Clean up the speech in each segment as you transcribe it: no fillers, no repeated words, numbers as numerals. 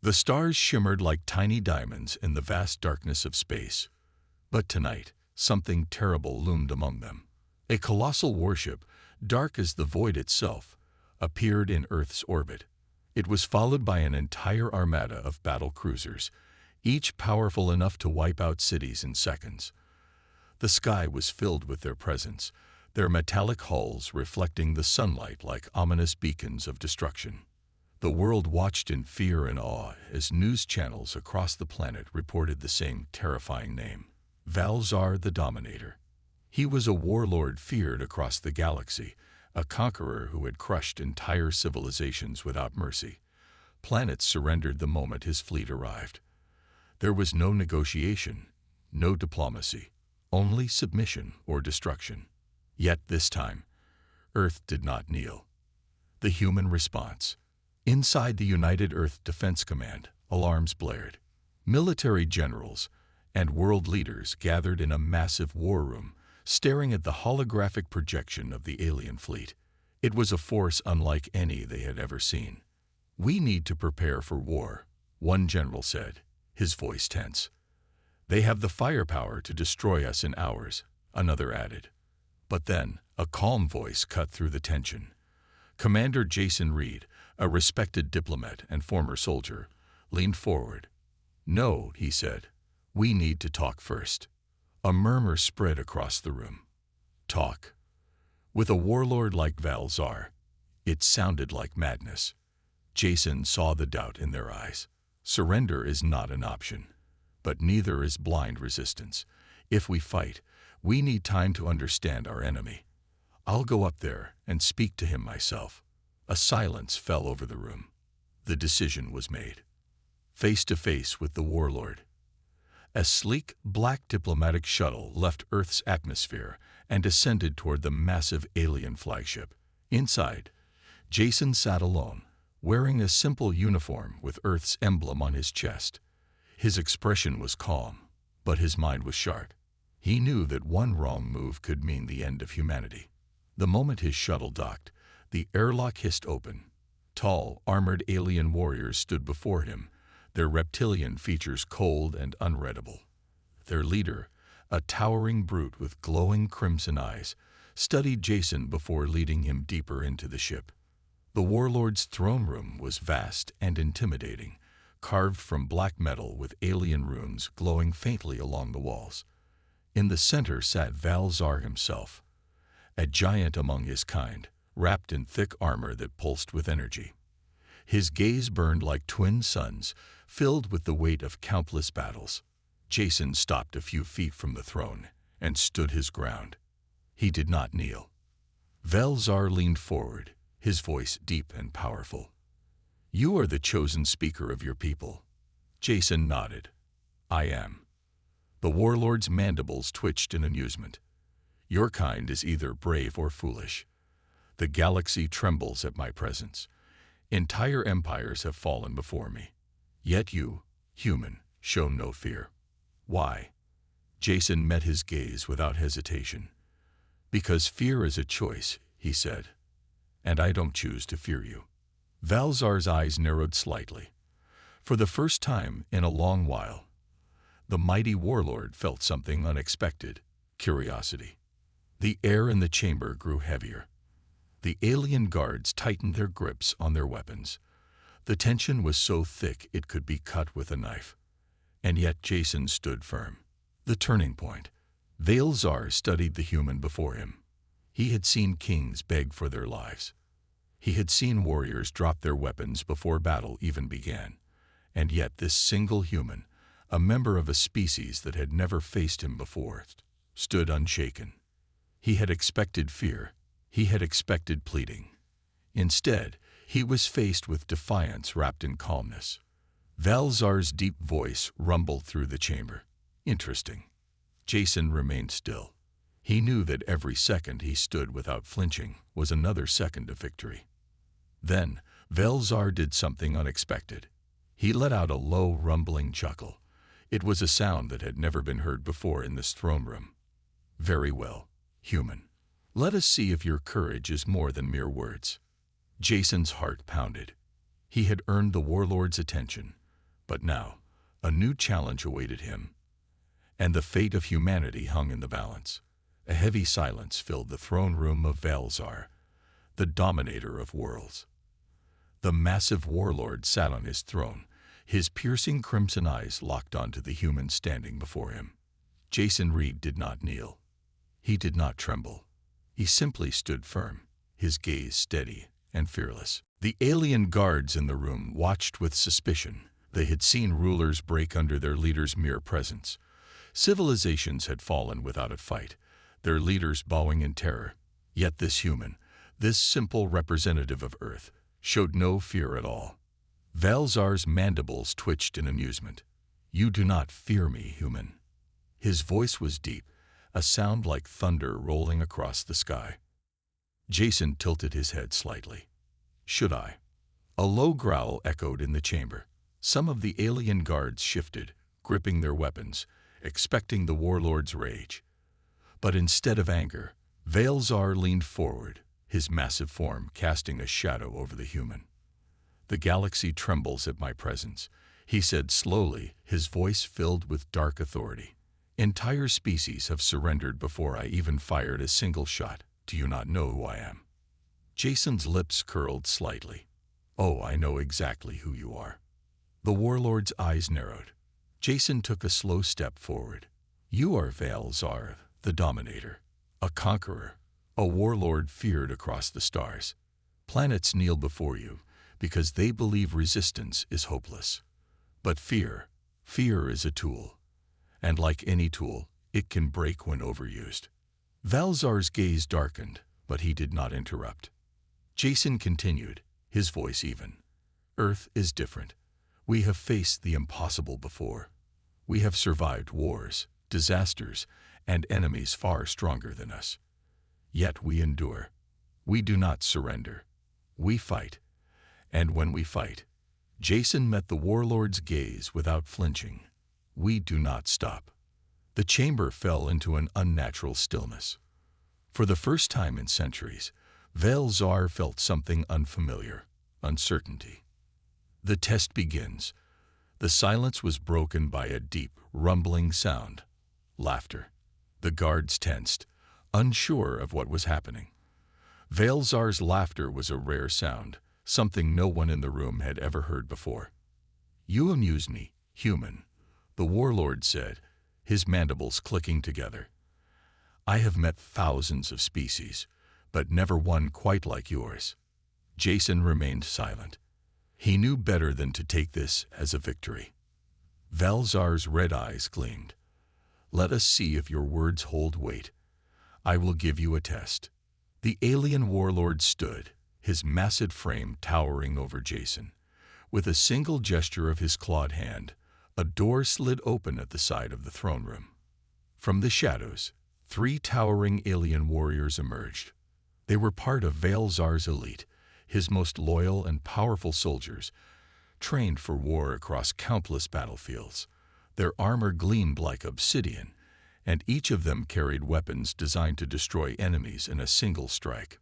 The stars shimmered like tiny diamonds in the vast darkness of space. But tonight, something terrible loomed among them. A colossal warship, dark as the void itself, appeared in Earth's orbit. It was followed by an entire armada of battle cruisers, each powerful enough to wipe out cities in seconds. The sky was filled with their presence, their metallic hulls reflecting the sunlight like ominous beacons of destruction. The world watched in fear and awe as news channels across the planet reported the same terrifying name: Valzar the Dominator. He was a warlord feared across the galaxy, a conqueror who had crushed entire civilizations without mercy. Planets surrendered the moment his fleet arrived. There was no negotiation, no diplomacy, only submission or destruction. Yet this time, Earth did not kneel. The human response. Inside the United Earth Defense Command, alarms blared. Military generals and world leaders gathered in a massive war room, staring at the holographic projection of the alien fleet. It was a force unlike any they had ever seen. "We need to prepare for war," one general said, his voice tense. "They have the firepower to destroy us in hours," another added. But then, a calm voice cut through the tension. Commander Jason Reed, a respected diplomat and former soldier, leaned forward. "No," he said, "we need to talk first." A murmur spread across the room. Talk? With a warlord like Valzar, it sounded like madness. Jason saw the doubt in their eyes. Surrender is not an option, but neither is blind resistance. If we fight, we need time to understand our enemy. I'll go up there and speak to him myself. A silence fell over the room. The decision was made. Face to face with the warlord. A sleek, black diplomatic shuttle left Earth's atmosphere and descended toward the massive alien flagship. Inside, Jason sat alone, wearing a simple uniform with Earth's emblem on his chest. His expression was calm, but his mind was sharp. He knew that one wrong move could mean the end of humanity. The moment his shuttle docked, the airlock hissed open. Tall, armored alien warriors stood before him, their reptilian features cold and unreadable. Their leader, a towering brute with glowing crimson eyes, studied Jason before leading him deeper into the ship. The warlord's throne room was vast and intimidating, carved from black metal with alien runes glowing faintly along the walls. In the center sat Valzar himself, a giant among his kind, wrapped in thick armor that pulsed with energy. His gaze burned like twin suns, filled with the weight of countless battles. Jason stopped a few feet from the throne and stood his ground. He did not kneel. Valzar leaned forward, his voice deep and powerful. "You are the chosen speaker of your people." Jason nodded. "I am." The warlord's mandibles twitched in amusement. "Your kind is either brave or foolish. The galaxy trembles at my presence. Entire empires have fallen before me. Yet you, human, show no fear. Why?" Jason met his gaze without hesitation. "Because fear is a choice," he said, "and I don't choose to fear you." Valzar's eyes narrowed slightly. For the first time in a long while, the mighty warlord felt something unexpected: curiosity. The air in the chamber grew heavier. The alien guards tightened their grips on their weapons. The tension was so thick it could be cut with a knife. And yet Jason stood firm. The turning point. Valzar studied the human before him. He had seen kings beg for their lives. He had seen warriors drop their weapons before battle even began. And yet this single human, a member of a species that had never faced him before, stood unshaken. He had expected fear. He had expected pleading. Instead, he was faced with defiance wrapped in calmness. Valzar's deep voice rumbled through the chamber. "Interesting." Jason remained still. He knew that every second he stood without flinching was another second of victory. Then, Valzar did something unexpected. He let out a low, rumbling chuckle. It was a sound that had never been heard before in this throne room. "Very well, human. Let us see if your courage is more than mere words." Jason's heart pounded. He had earned the warlord's attention. But now, a new challenge awaited him, and the fate of humanity hung in the balance. A heavy silence filled the throne room of Valzar, the dominator of worlds. The massive warlord sat on his throne, his piercing crimson eyes locked onto the human standing before him. Jason Reed did not kneel. He did not tremble. He simply stood firm, his gaze steady and fearless. The alien guards in the room watched with suspicion. They had seen rulers break under their leaders' mere presence. Civilizations had fallen without a fight, their leaders bowing in terror. Yet this human, this simple representative of Earth, showed no fear at all. Valzar's mandibles twitched in amusement. "You do not fear me, human." His voice was deep, a sound like thunder rolling across the sky. Jason tilted his head slightly. "Should I?" A low growl echoed in the chamber. Some of the alien guards shifted, gripping their weapons, expecting the warlord's rage. But instead of anger, Valzar leaned forward, his massive form casting a shadow over the human. "The galaxy trembles at my presence," he said slowly, his voice filled with dark authority. "Entire species have surrendered before I even fired a single shot. Do you not know who I am?" Jason's lips curled slightly. "Oh, I know exactly who you are." The warlord's eyes narrowed. Jason took a slow step forward. "You are Valzar, the Dominator, a conqueror, a warlord feared across the stars. Planets kneel before you because they believe resistance is hopeless. But fear is a tool, and like any tool, it can break when overused." Valzar's gaze darkened, but he did not interrupt. Jason continued, his voice even. "Earth is different. We have faced the impossible before. We have survived wars, disasters, and enemies far stronger than us. Yet we endure. We do not surrender. We fight. And when we fight," Jason met the warlord's gaze without flinching, "we do not stop." The chamber fell into an unnatural stillness. For the first time in centuries, Valzar felt something unfamiliar, uncertainty. "The test begins." The silence was broken by a deep, rumbling sound. Laughter. The guards tensed, unsure of what was happening. Valzar's laughter was a rare sound, something no one in the room had ever heard before. "You amuse me, human," the warlord said, his mandibles clicking together. "I have met thousands of species, but never one quite like yours." Jason remained silent. He knew better than to take this as a victory. Valzar's red eyes gleamed. "Let us see if your words hold weight. I will give you a test." The alien warlord stood, his massive frame towering over Jason. With a single gesture of his clawed hand, a door slid open at the side of the throne room. From the shadows, 3 towering alien warriors emerged. They were part of Valzar's elite, his most loyal and powerful soldiers, trained for war across countless battlefields. Their armor gleamed like obsidian, and each of them carried weapons designed to destroy enemies in a single strike.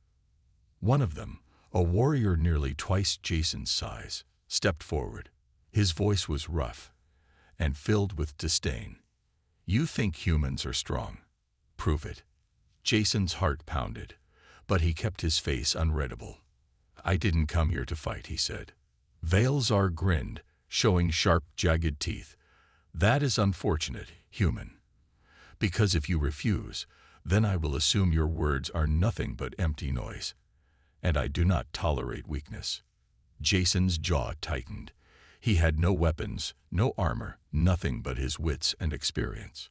One of them, a warrior nearly twice Jason's size, stepped forward. His voice was rough and filled with disdain. "You think humans are strong. Prove it." Jason's heart pounded, but he kept his face unreadable. "I didn't come here to fight," he said. Valzar grinned, showing sharp, jagged teeth. "That is unfortunate, human. Because if you refuse, then I will assume your words are nothing but empty noise. And I do not tolerate weakness." Jason's jaw tightened. He had no weapons, no armor, nothing but his wits and experience.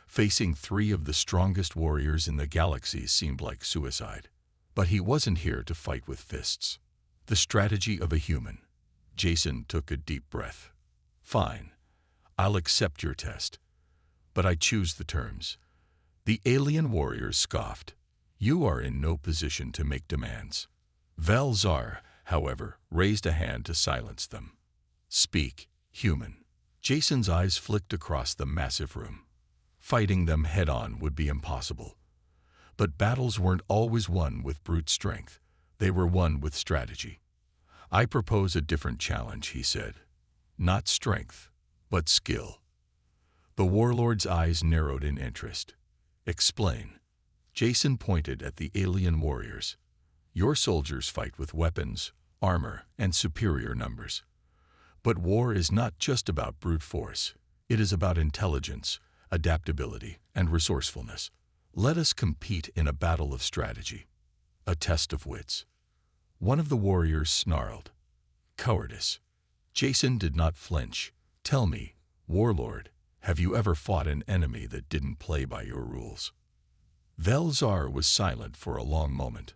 Facing 3 of the strongest warriors in the galaxy seemed like suicide. But he wasn't here to fight with fists. The strategy of a human. Jason took a deep breath. "Fine. I'll accept your test. But I choose the terms." The alien warriors scoffed. "You are in no position to make demands." Valzar, however, raised a hand to silence them. "Speak, human." Jason's eyes flicked across the massive room. Fighting them head-on would be impossible. But battles weren't always won with brute strength. They were won with strategy. "I propose a different challenge," he said. Not strength, but skill. The warlord's eyes narrowed in interest. Explain. Jason pointed at the alien warriors. Your soldiers fight with weapons, armor, and superior numbers. But war is not just about brute force. It is about intelligence, adaptability, and resourcefulness. Let us compete in a battle of strategy, a test of wits. One of the warriors snarled. Cowardice. Jason did not flinch. Tell me, warlord, have you ever fought an enemy that didn't play by your rules? Velzar was silent for a long moment.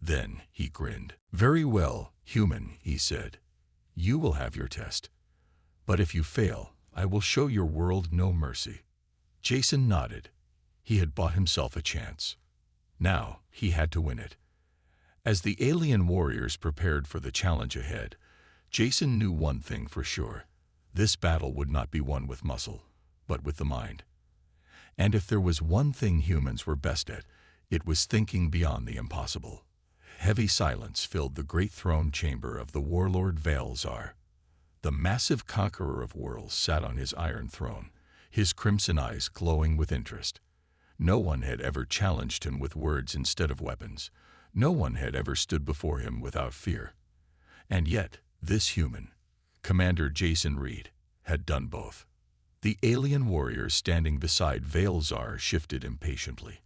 Then he grinned. Very well, human, he said. You will have your test. But if you fail, I will show your world no mercy. Jason nodded. He had bought himself a chance. Now he had to win it. As the alien warriors prepared for the challenge ahead, Jason knew one thing for sure. This battle would not be won with muscle, but with the mind. And if there was one thing humans were best at, it was thinking beyond the impossible. Heavy silence filled the great throne chamber of the warlord Velzar. The massive conqueror of worlds sat on his iron throne, his crimson eyes glowing with interest. No one had ever challenged him with words instead of weapons. No one had ever stood before him without fear. And yet, this human, Commander Jason Reed, had done both. The alien warriors standing beside Velzar shifted impatiently.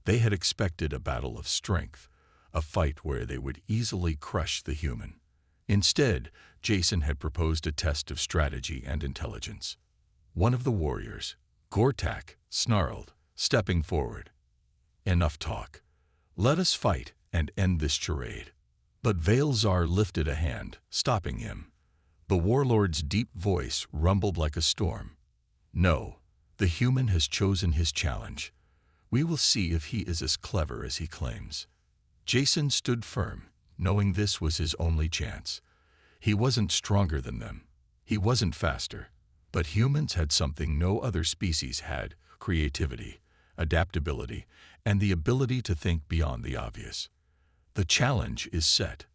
They had expected a battle of strength, a fight where they would easily crush the human. Instead, Jason had proposed a test of strategy and intelligence. One of the warriors, Gortak, snarled, stepping forward. Enough talk. Let us fight and end this charade. But Velzar lifted a hand, stopping him. The warlord's deep voice rumbled like a storm. No, the human has chosen his challenge. We will see if he is as clever as he claims. Jason stood firm, knowing this was his only chance. He wasn't stronger than them. He wasn't faster. But humans had something no other species had: creativity, adaptability, and the ability to think beyond the obvious. The challenge is set.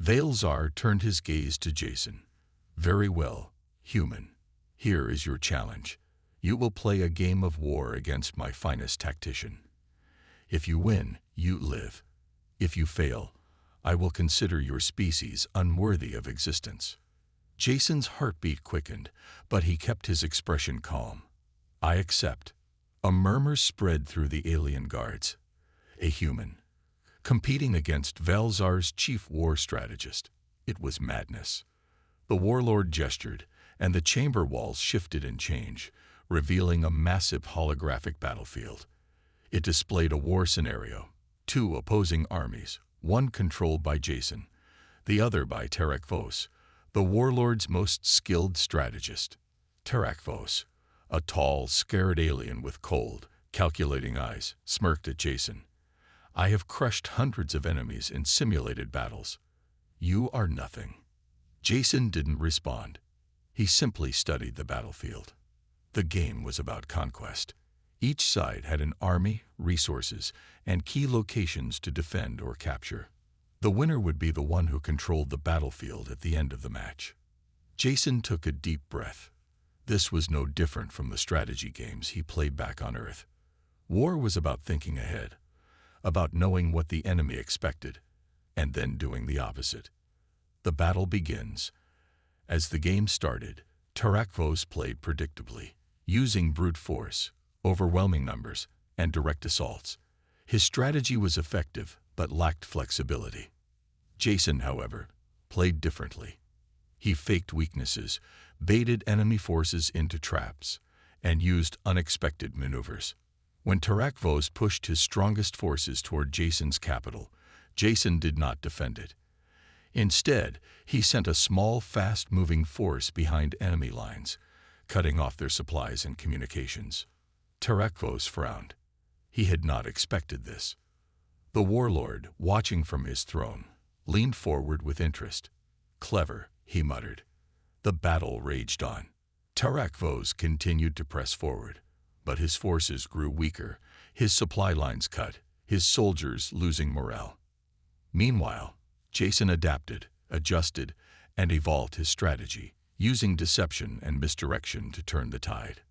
Velzar turned his gaze to Jason. Very well, human. Here is your challenge. You will play a game of war against my finest tactician. If you win, you live. If you fail, I will consider your species unworthy of existence. Jason's heartbeat quickened, but he kept his expression calm. I accept. A murmur spread through the alien guards. A human, competing against Velzar's chief war strategist. It was madness. The warlord gestured, and the chamber walls shifted and changed, revealing a massive holographic battlefield. It displayed a war scenario: two opposing armies, one controlled by Jason, the other by Terakvos, the warlord's most skilled strategist. Terakvos, a tall, scared alien with cold, calculating eyes, smirked at Jason. I have crushed hundreds of enemies in simulated battles. You are nothing. Jason didn't respond. He simply studied the battlefield. The game was about conquest. Each side had an army, resources, and key locations to defend or capture. The winner would be the one who controlled the battlefield at the end of the match. Jason took a deep breath. This was no different from the strategy games he played back on Earth. War was about thinking ahead, about knowing what the enemy expected, and then doing the opposite. The battle begins. As the game started, Terakvos played predictably, using brute force, overwhelming numbers, and direct assaults. His strategy was effective, but lacked flexibility. Jason, however, played differently. He faked weaknesses, baited enemy forces into traps, and used unexpected maneuvers. When Terakvos pushed his strongest forces toward Jason's capital, Jason did not defend it. Instead, he sent a small, fast-moving force behind enemy lines, cutting off their supplies and communications. Terakvos frowned. He had not expected this. The warlord, watching from his throne, leaned forward with interest. Clever, he muttered. The battle raged on. Terakvos continued to press forward, but his forces grew weaker, his supply lines cut, his soldiers losing morale. Meanwhile, Jason adapted, adjusted, and evolved his strategy. using deception and misdirection to turn the tide.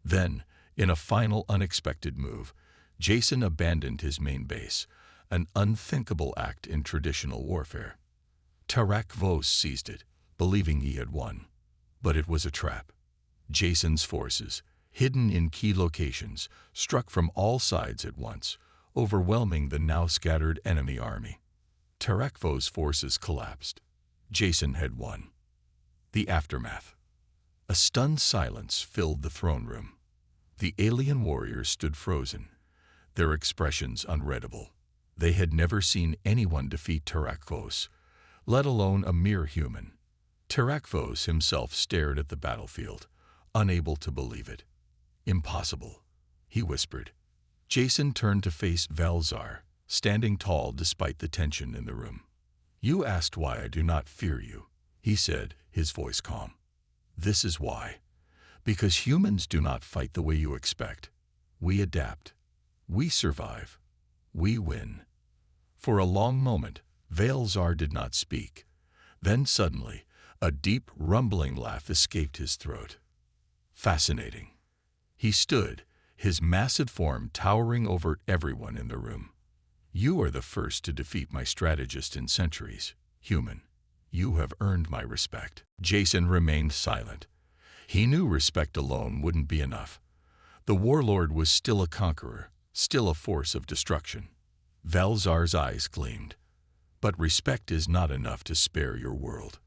Then, in a final unexpected move, Jason abandoned his main base, an unthinkable act in traditional warfare. Tarak Vos seized it, believing he had won. But it was a trap. Jason's forces, hidden in key locations, struck from all sides at once, overwhelming the now scattered enemy army. Tarak Vos' forces collapsed. Jason had won. The aftermath. A stunned silence filled the throne room. The alien warriors stood frozen, their expressions unreadable. They had never seen anyone defeat Tarak Vos, let alone a mere human. Tarak Vos himself stared at the battlefield, unable to believe it. "Impossible," he whispered. Jason turned to face Velzar, standing tall despite the tension in the room. "You asked why I do not fear you," he said, his voice calm. "This is why. Because humans do not fight the way you expect. We adapt. We survive. We win." For a long moment, Velzar did not speak. Then suddenly, a deep, rumbling laugh escaped his throat. "Fascinating." He stood, his massive form towering over everyone in the room. "You are the first to defeat my strategist in centuries, human. You have earned my respect." Jason remained silent. He knew respect alone wouldn't be enough. The warlord was still a conqueror, still a force of destruction. Velzar's eyes gleamed. "But respect is not enough to spare your world.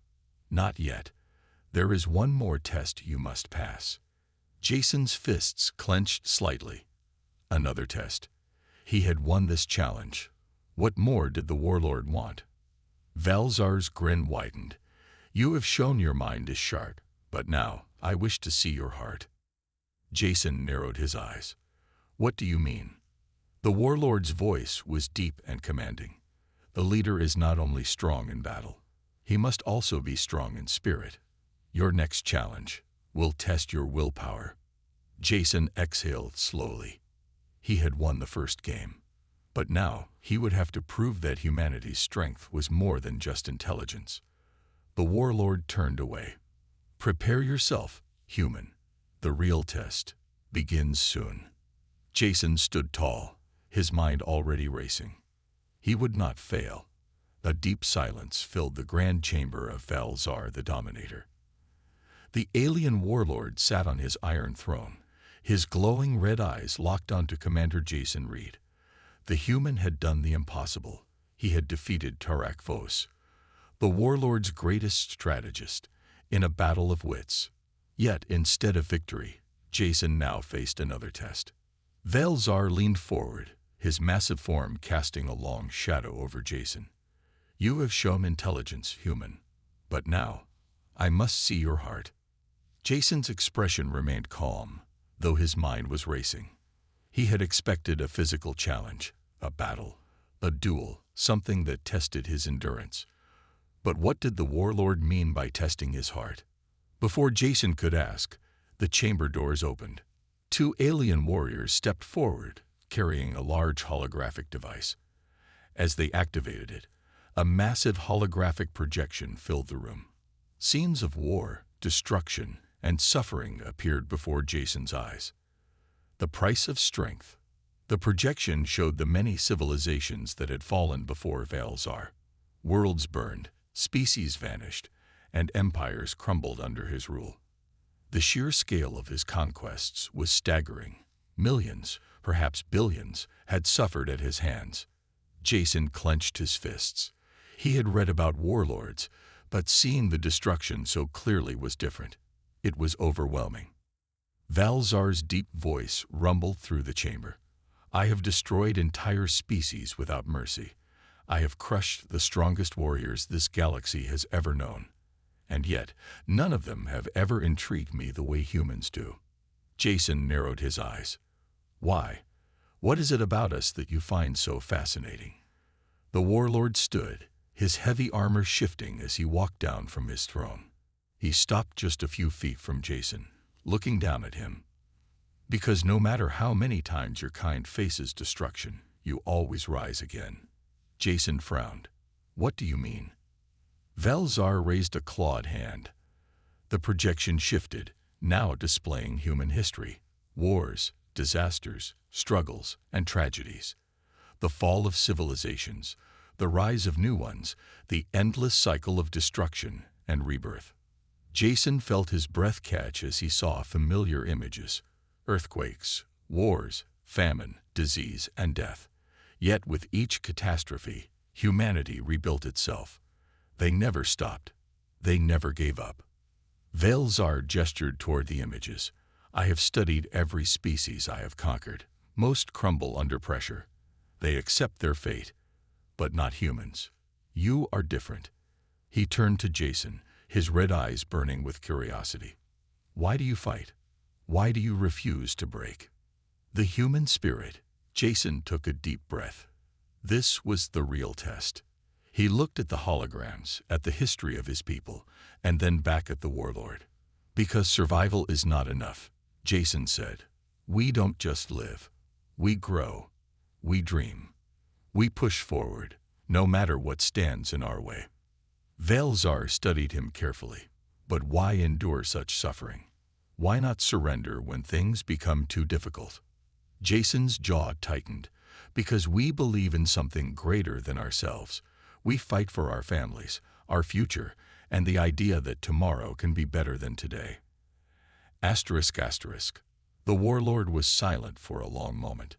Not yet. There is one more test you must pass." Jason's fists clenched slightly. Another test. He had won this challenge. What more did the warlord want? Velzar's grin widened. "You have shown your mind is sharp, but now I wish to see your heart." Jason narrowed his eyes. "What do you mean?" The warlord's voice was deep and commanding. "The leader is not only strong in battle, he must also be strong in spirit. Your next challenge will test your willpower." Jason exhaled slowly. He had won the first game. But now he would have to prove that humanity's strength was more than just intelligence. The warlord turned away. "Prepare yourself, human. The real test begins soon." Jason stood tall, his mind already racing. He would not fail. A deep silence filled the grand chamber of Velzar the Dominator. The alien warlord sat on his iron throne, his glowing red eyes locked onto Commander Jason Reed. The human had done the impossible. He had defeated Tarak Vos, the warlord's greatest strategist, in a battle of wits. Yet, instead of victory, Jason now faced another test. Velzar leaned forward, his massive form casting a long shadow over Jason. "You have shown intelligence, human. But now, I must see your heart." Jason's expression remained calm, though his mind was racing. He had expected a physical challenge, a battle, a duel, something that tested his endurance. But what did the warlord mean by testing his heart? Before Jason could ask, the chamber doors opened. Two alien warriors stepped forward, carrying a large holographic device. As they activated it, a massive holographic projection filled the room. Scenes of war, destruction, and suffering appeared before Jason's eyes. The price of strength. The projection showed the many civilizations that had fallen before Velzar. Worlds burned, species vanished, and empires crumbled under his rule. The sheer scale of his conquests was staggering. Millions, perhaps billions, had suffered at his hands. Jason clenched his fists. He had read about warlords, but seeing the destruction so clearly was different. It was overwhelming. Velzar's deep voice rumbled through the chamber. "I have destroyed entire species without mercy. I have crushed the strongest warriors this galaxy has ever known. And yet, none of them have ever intrigued me the way humans do." Jason narrowed his eyes. "Why? What is it about us that you find so fascinating?" The warlord stood, his heavy armor shifting as he walked down from his throne. He stopped just a few feet from Jason, looking down at him. "Because no matter how many times your kind faces destruction, you always rise again." Jason frowned. "What do you mean?" Velzar raised a clawed hand. The projection shifted, now displaying human history, wars, disasters, struggles, and tragedies. The fall of civilizations, the rise of new ones, the endless cycle of destruction and rebirth. Jason felt his breath catch as he saw familiar images: earthquakes, wars, famine, disease, and death. Yet with each catastrophe, humanity rebuilt itself. They never stopped. They never gave up. Velzar gestured toward the images. I have studied every species I have conquered. Most crumble under pressure. They accept their fate, but not humans. You are different. He turned to Jason, his red eyes burning with curiosity. Why do you fight? Why do you refuse to break? The human spirit. Jason took a deep breath. This was the real test. He looked at the holograms, at the history of his people, and then back at the warlord. Because survival is not enough, Jason said. We don't just live. We grow. We dream. We push forward, no matter what stands in our way. Velzar studied him carefully. But why endure such suffering? Why not surrender when things become too difficult? Jason's jaw tightened. Because we believe in something greater than ourselves. We fight for our families, our future, and the idea that tomorrow can be better than today. Asterisk, asterisk. The warlord was silent for a long moment.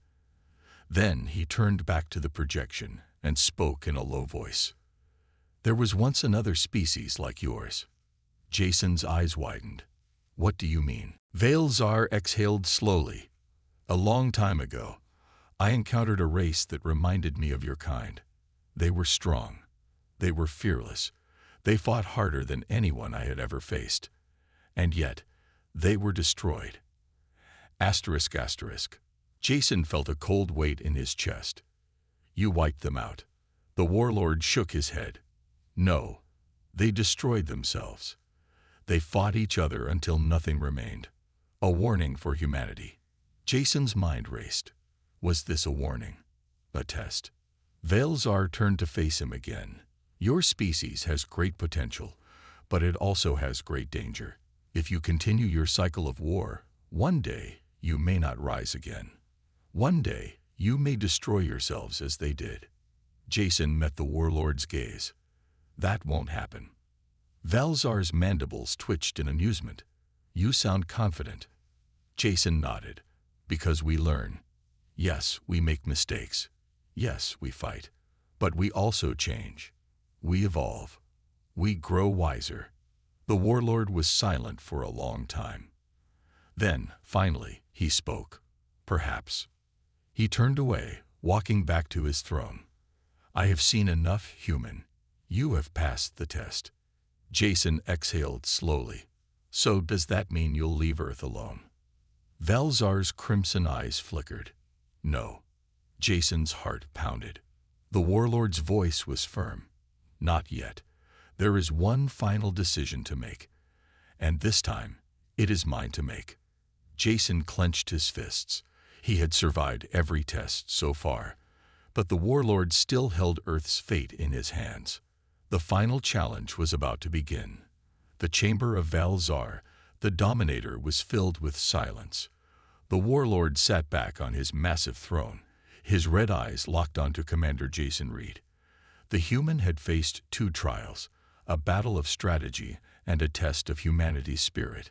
Then he turned back to the projection and spoke in a low voice. There was once another species like yours. Jason's eyes widened. What do you mean? Velzar exhaled slowly. A long time ago, I encountered a race that reminded me of your kind. They were strong. They were fearless. They fought harder than anyone I had ever faced. And yet, they were destroyed. Asterisk, asterisk. Jason felt a cold weight in his chest. You wiped them out. The warlord shook his head. No, they destroyed themselves. They fought each other until nothing remained. A warning for humanity. Jason's mind raced. Was this a warning? A test? Velzar turned to face him again. Your species has great potential, but it also has great danger. If you continue your cycle of war, one day you may not rise again. One day you may destroy yourselves as they did. Jason met the warlord's gaze. That won't happen. Velzar's mandibles twitched in amusement. You sound confident. Jason nodded. Because we learn. Yes, we make mistakes. Yes, we fight. But we also change. We evolve. We grow wiser. The warlord was silent for a long time. Then, finally, he spoke. Perhaps. He turned away, walking back to his throne. I have seen enough, human. You have passed the test. Jason exhaled slowly. So does that mean you'll leave Earth alone? Velzar's crimson eyes flickered. No. Jason's heart pounded. The warlord's voice was firm. Not yet. There is one final decision to make. And this time, it is mine to make. Jason clenched his fists. He had survived every test so far. But the warlord still held Earth's fate in his hands. The final challenge was about to begin. The chamber of Velzar, the Dominator, was filled with silence. The warlord sat back on his massive throne, his red eyes locked onto Commander Jason Reed. The human had faced two trials, a battle of strategy and a test of humanity's spirit.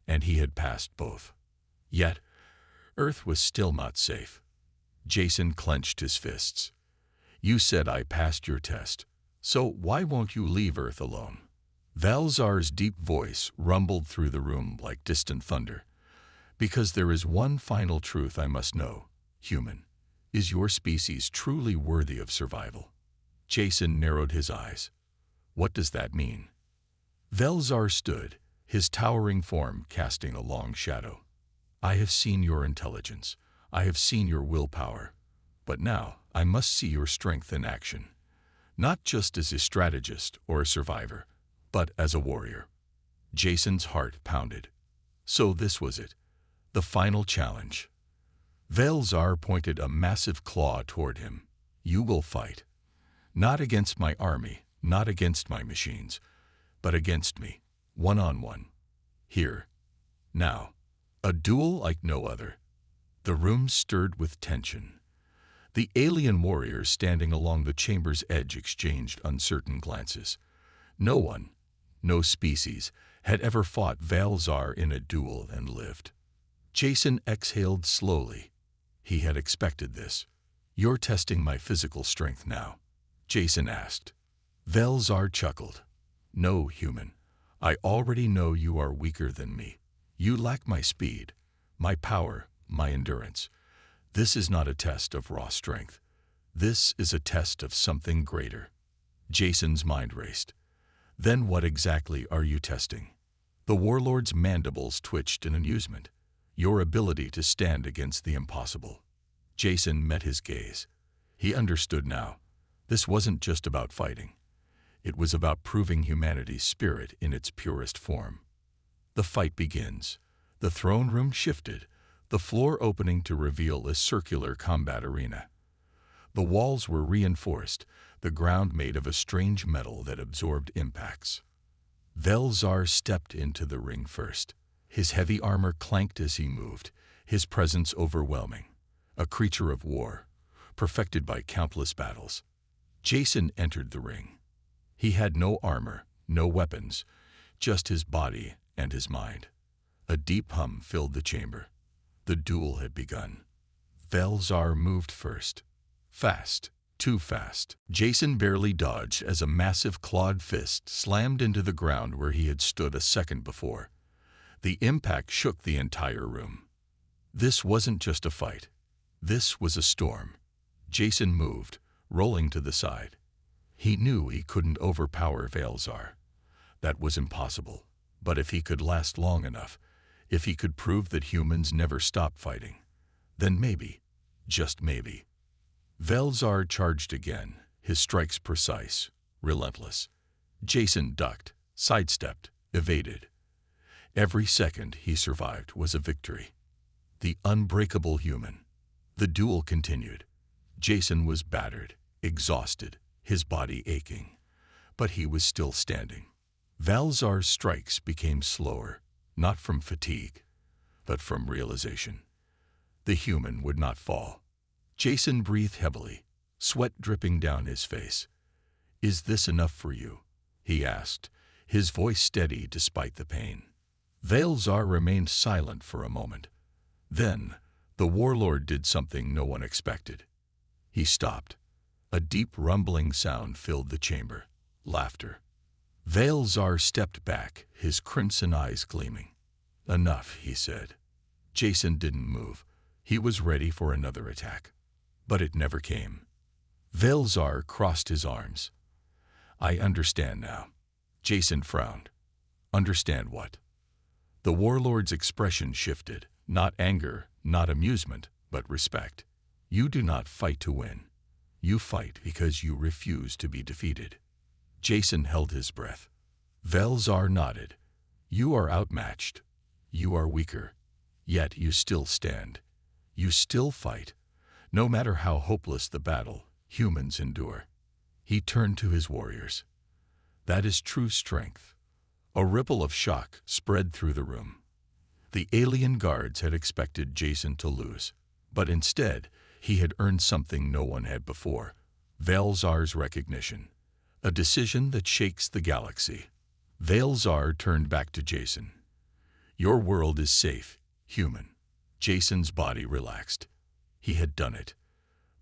And he had passed both. Yet, Earth was still not safe. Jason clenched his fists. You said I passed your test. So why won't you leave Earth alone? Velzar's deep voice rumbled through the room like distant thunder. Because there is one final truth I must know. Human, is your species truly worthy of survival? Jason narrowed his eyes. What does that mean? Velzar stood, his towering form casting a long shadow. I have seen your intelligence. I have seen your willpower. But now I must see your strength in action. Not just as a strategist or a survivor, but as a warrior. Jason's heart pounded. So this was it. The final challenge. Velzar pointed a massive claw toward him. You will fight. Not against my army, not against my machines, but against me. One-on-one. Here. Now. A duel like no other. The room stirred with tension. The alien warriors standing along the chamber's edge exchanged uncertain glances. No one, no species, had ever fought Valzar in a duel and lived. Jason exhaled slowly. He had expected this. "You're testing my physical strength now?" Jason asked. Valzar chuckled. "No, human. I already know you are weaker than me. You lack my speed, my power, my endurance. This is not a test of raw strength. This is a test of something greater." Jason's mind raced. "Then what exactly are you testing?" The warlord's mandibles twitched in amusement. "Your ability to stand against the impossible." Jason met his gaze. He understood now. This wasn't just about fighting. It was about proving humanity's spirit in its purest form. The fight begins. The throne room shifted, the floor opening to reveal a circular combat arena. The walls were reinforced, the ground made of a strange metal that absorbed impacts. Valzar stepped into the ring first. His heavy armor clanked as he moved, his presence overwhelming. A creature of war, perfected by countless battles. Jason entered the ring. He had no armor, no weapons, just his body and his mind. A deep hum filled the chamber. The duel had begun. Valzar moved first. Fast, too fast. Jason barely dodged as a massive clawed fist slammed into the ground where he had stood a second before. The impact shook the entire room. This wasn't just a fight. This was a storm. Jason moved, rolling to the side. He knew he couldn't overpower Valzar. That was impossible. But if he could last long enough, if he could prove that humans never stop fighting, then maybe, just maybe. Valzar charged again, his strikes precise, relentless. Jason ducked, sidestepped, evaded. Every second he survived was a victory. The unbreakable human. The duel continued. Jason was battered, exhausted, his body aching. But he was still standing. Valzar's strikes became slower, not from fatigue, but from realization. The human would not fall. Jason breathed heavily, sweat dripping down his face. "Is this enough for you?" he asked, his voice steady despite the pain. Valzar remained silent for a moment. Then, the warlord did something no one expected. He stopped. A deep rumbling sound filled the chamber. Laughter. Valzar stepped back, his crimson eyes gleaming. "Enough," he said. Jason didn't move. He was ready for another attack. But it never came. Valzar crossed his arms. "I understand now." Jason frowned. "Understand what?" The warlord's expression shifted. Not anger, not amusement, but respect. "You do not fight to win. You fight because you refuse to be defeated." Jason held his breath. Valzar nodded. "You are outmatched. You are weaker. Yet you still stand. You still fight. No matter how hopeless the battle, humans endure." He turned to his warriors. "That is true strength." A ripple of shock spread through the room. The alien guards had expected Jason to lose, but instead, he had earned something no one had before: Valzar's recognition. A decision that shakes the galaxy. Valzar turned back to Jason. "Your world is safe, human." Jason's body relaxed. He had done it.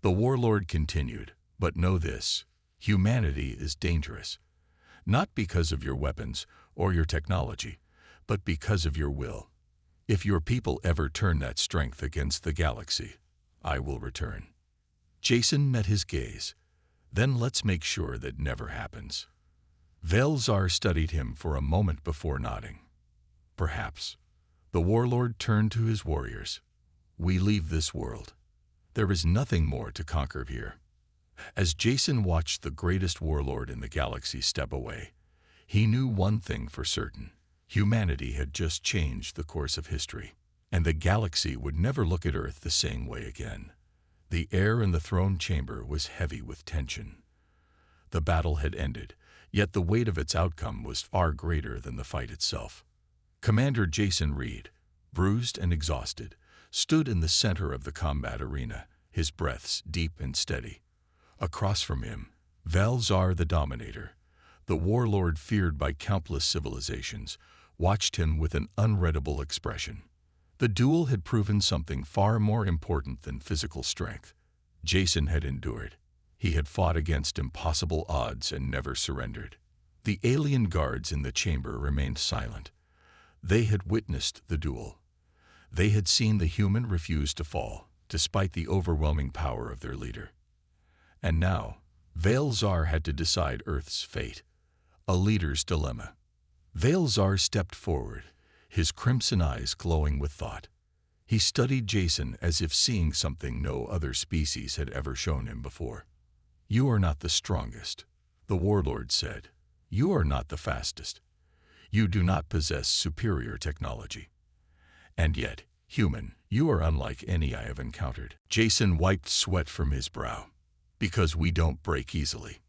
The warlord continued, "But know this: humanity is dangerous. Not because of your weapons or your technology, but because of your will. If your people ever turn that strength against the galaxy, I will return." Jason met his gaze. "Then let's make sure that never happens." Valzar studied him for a moment before nodding. "Perhaps." The warlord turned to his warriors. "We leave this world. There is nothing more to conquer here." As Jason watched the greatest warlord in the galaxy step away, he knew one thing for certain: humanity had just changed the course of history, and the galaxy would never look at Earth the same way again. The air in the throne chamber was heavy with tension. The battle had ended, Yet the weight of its outcome was far greater than the fight itself. Commander Jason Reed, bruised and exhausted, stood in the center of the combat arena, his breaths deep and steady. Across from him, Val-Zar the Dominator, the warlord feared by countless civilizations, watched him with an unreadable expression. The duel had proven something far more important than physical strength. Jason had endured. He had fought against impossible odds and never surrendered. The alien guards in the chamber remained silent. They had witnessed the duel. They had seen the human refuse to fall, despite the overwhelming power of their leader. And now, Val-Zar had to decide Earth's fate. A leader's dilemma. Val-Zar stepped forward, his crimson eyes glowing with thought. He studied Jason as if seeing something no other species had ever shown him before. "You are not the strongest," the warlord said. "You are not the fastest. You do not possess superior technology. And yet, human, you are unlike any I have encountered." Jason wiped sweat from his brow. "Because we don't break easily."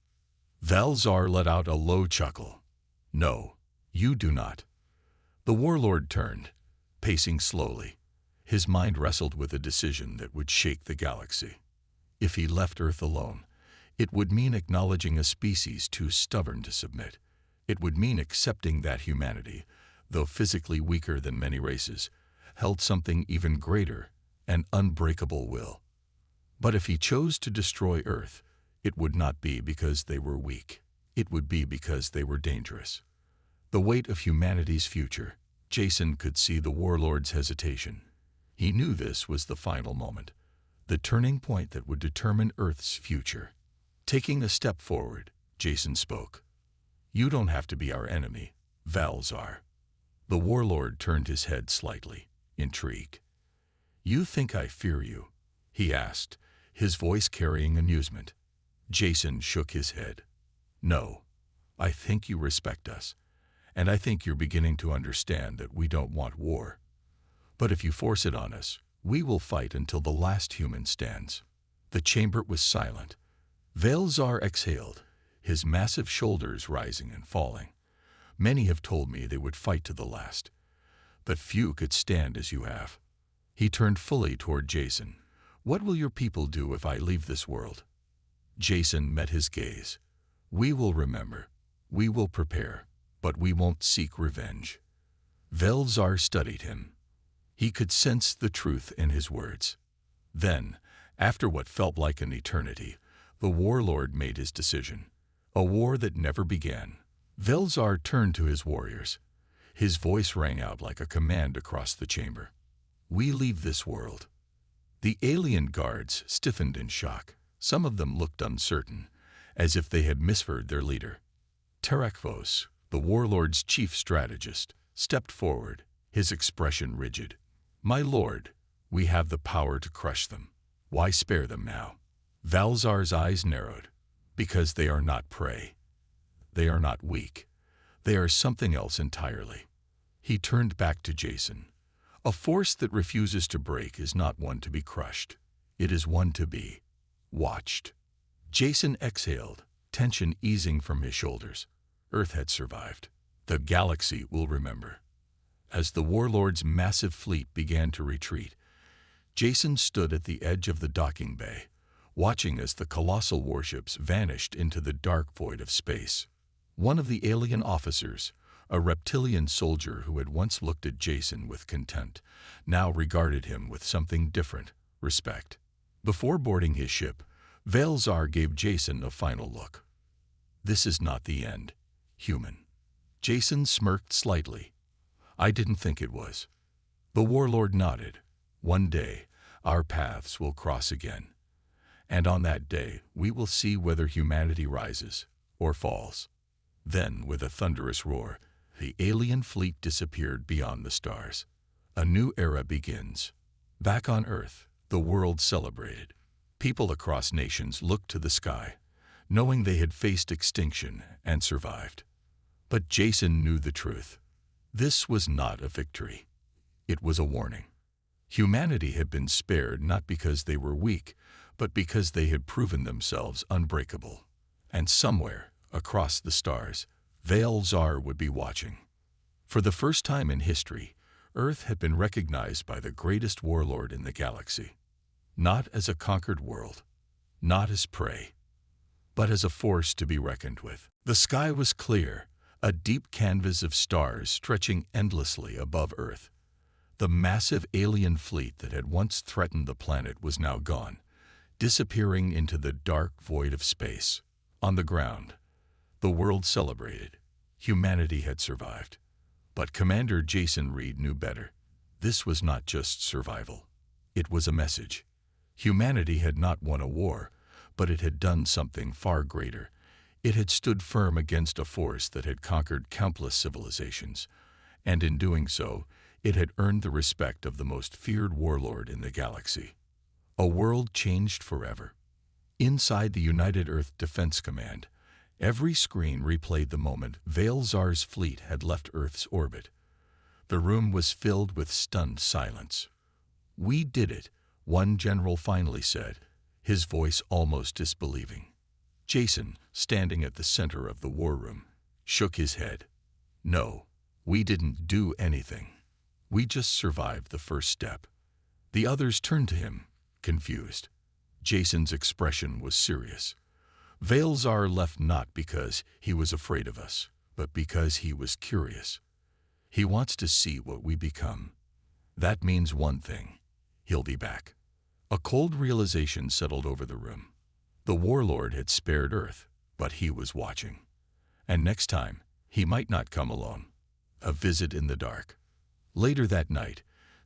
Val-Zar let out a low chuckle. "No, you do not." The warlord turned, pacing slowly. His mind wrestled with a decision that would shake the galaxy. If he left Earth alone, it would mean acknowledging a species too stubborn to submit. It would mean accepting that humanity, though physically weaker than many races, held something even greater, an unbreakable will. But if he chose to destroy Earth, it would not be because they were weak. It would be because they were dangerous. The weight of humanity's future. Jason could see the warlord's hesitation. He knew this was the final moment, the turning point that would determine Earth's future. Taking a step forward, Jason spoke. "You don't have to be our enemy, Val-Zar." The warlord turned his head slightly, intrigued. "You think I fear you?" he asked, his voice carrying amusement. Jason shook his head. "No, I think you respect us, and I think you're beginning to understand that we don't want war. But if you force it on us, we will fight until the last human stands." The chamber was silent. Val-Zar exhaled, his massive shoulders rising and falling. "Many have told me they would fight to the last, but few could stand as you have." He turned fully toward Jason. "What will your people do if I leave this world?" Jason met his gaze. "We will remember. We will prepare, but we won't seek revenge." Val-Zar studied him. He could sense the truth in his words. Then, after what felt like an eternity, the warlord made his decision. A war that never began. Val-Zar turned to his warriors. His voice rang out like a command across the chamber. "We leave this world." The alien guards stiffened in shock. Some of them looked uncertain, as if they had misheard their leader. Terakvos, the warlord's chief strategist, stepped forward, his expression rigid. "My lord, we have the power to crush them. Why spare them now?" Val-Zar's eyes narrowed. "Because they are not prey. They are not weak. They are something else entirely." He turned back to Jason. "A force that refuses to break is not one to be crushed. It is one to be watched." Jason exhaled, tension easing from his shoulders. Earth had survived. The galaxy will remember. As the warlord's massive fleet began to retreat, Jason stood at the edge of the docking bay, watching as the colossal warships vanished into the dark void of space. One of the alien officers, a reptilian soldier who had once looked at Jason with contempt, now regarded him with something different, respect. Before boarding his ship, Val-Zar gave Jason a final look. "This is not the end, human." Jason smirked slightly. "I didn't think it was." The warlord nodded. "One day, our paths will cross again. And on that day, we will see whether humanity rises or falls." Then, with a thunderous roar, the alien fleet disappeared beyond the stars. A new era begins. Back on Earth, the world celebrated. People across nations looked to the sky, knowing they had faced extinction and survived. But Jason knew the truth. This was not a victory. It was a warning. Humanity had been spared not because they were weak, but because they had proven themselves unbreakable. And somewhere, across the stars, Veil-Zar would be watching. For the first time in history, Earth had been recognized by the greatest warlord in the galaxy. Not as a conquered world, not as prey, but as a force to be reckoned with. The sky was clear, a deep canvas of stars stretching endlessly above Earth. The massive alien fleet that had once threatened the planet was now gone, disappearing into the dark void of space. On the ground, the world celebrated. Humanity had survived. But Commander Jason Reed knew better. This was not just survival. It was a message. Humanity had not won a war, but it had done something far greater. It had stood firm against a force that had conquered countless civilizations, and in doing so, it had earned the respect of the most feared warlord in the galaxy. A world changed forever. Inside the United Earth Defense Command, every screen replayed the moment Veil-Zar's fleet had left Earth's orbit. The room was filled with stunned silence. "We did it," one general finally said, his voice almost disbelieving. Jason, standing at the center of the war room, shook his head. "No, we didn't do anything. We just survived the first step." The others turned to him, confused. Jason's expression was serious. "Veil-Zar left not because he was afraid of us, but because he was curious. He wants to see what we become. That means one thing: he'll be back." A cold realization settled over the room. The warlord had spared Earth, but he was watching. And next time, he might not come alone. A visit in the dark. Later that night,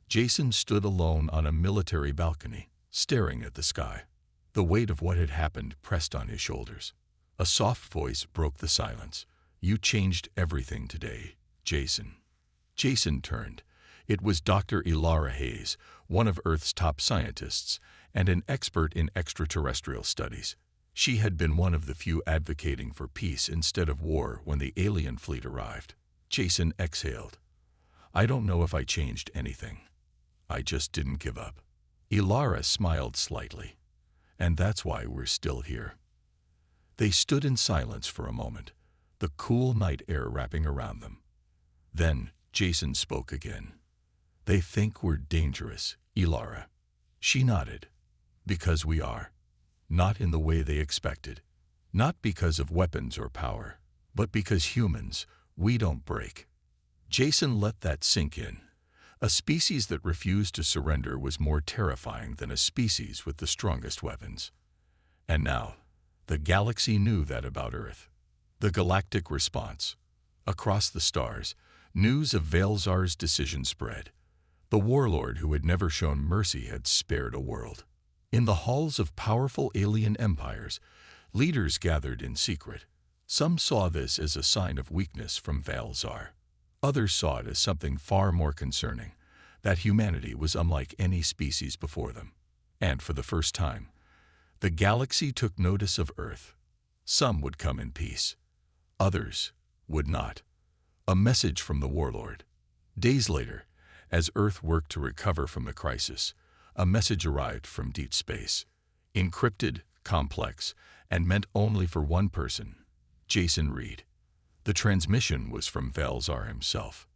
Jason stood alone on a military balcony, staring at the sky. The weight of what had happened pressed on his shoulders. A soft voice broke the silence. "You changed everything today, Jason." Jason turned. It was Dr. Ilara Hayes, one of Earth's top scientists and an expert in extraterrestrial studies. She had been one of the few advocating for peace instead of war when the alien fleet arrived. Jason exhaled. "I don't know if I changed anything. I just didn't give up." Ilara smiled slightly. "And that's why we're still here." They stood in silence for a moment, the cool night air wrapping around them. Then Jason spoke again. "They think we're dangerous, Ilara." She nodded. "Because we are. Not in the way they expected. Not because of weapons or power, but because humans, we don't break." Jason let that sink in. A species that refused to surrender was more terrifying than a species with the strongest weapons. And now, the galaxy knew that about Earth. The galactic response. Across the stars, news of Veil-Zar's decision spread. The warlord who had never shown mercy had spared a world. In the halls of powerful alien empires, leaders gathered in secret. Some saw this as a sign of weakness from Veil-Zar. Others saw it as something far more concerning, that humanity was unlike any species before them. And for the first time, the galaxy took notice of Earth. Some would come in peace. Others would not. A message from the warlord. Days later, as Earth worked to recover from the crisis, a message arrived from deep space. Encrypted, complex, and meant only for one person, Jason Reed. The transmission was from Veil-Zar himself.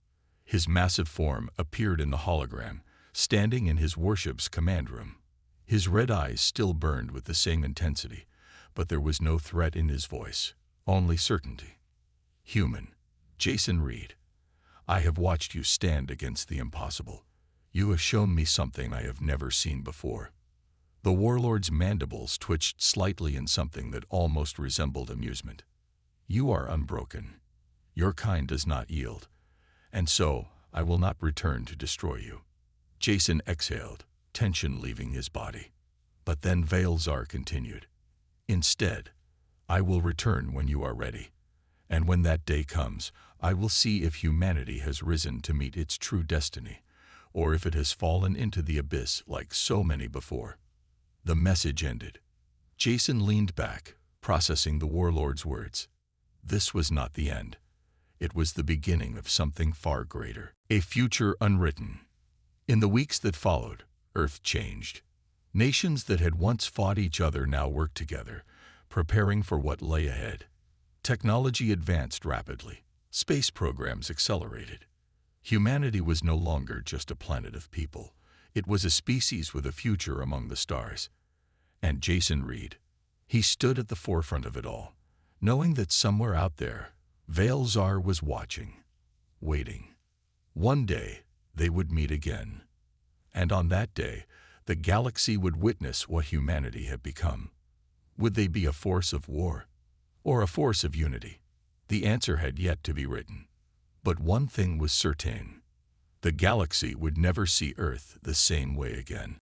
His massive form appeared in the hologram, standing in his warship's command room. His red eyes still burned with the same intensity, but there was no threat in his voice, only certainty. "Human, Jason Reed, I have watched you stand against the impossible. You have shown me something I have never seen before." The warlord's mandibles twitched slightly in something that almost resembled amusement. "You are unbroken. Your kind does not yield. And so, I will not return to destroy you." Jason exhaled, tension leaving his body. But then Veil-Zar continued. "Instead, I will return when you are ready. And when that day comes, I will see if humanity has risen to meet its true destiny, or if it has fallen into the abyss like so many before." The message ended. Jason leaned back, processing the warlord's words. This was not the end. It was the beginning of something far greater, a future unwritten. In the weeks that followed, Earth changed. Nations that had once fought each other now worked together, preparing for what lay ahead. Technology advanced rapidly. Space programs accelerated. Humanity was no longer just a planet of people. It was a species with a future among the stars. And Jason Reed, he stood at the forefront of it all, knowing that somewhere out there, Veilzar was watching, waiting. One day, they would meet again. And on that day, the galaxy would witness what humanity had become. Would they be a force of war or a force of unity? The answer had yet to be written. But one thing was certain. The galaxy would never see Earth the same way again.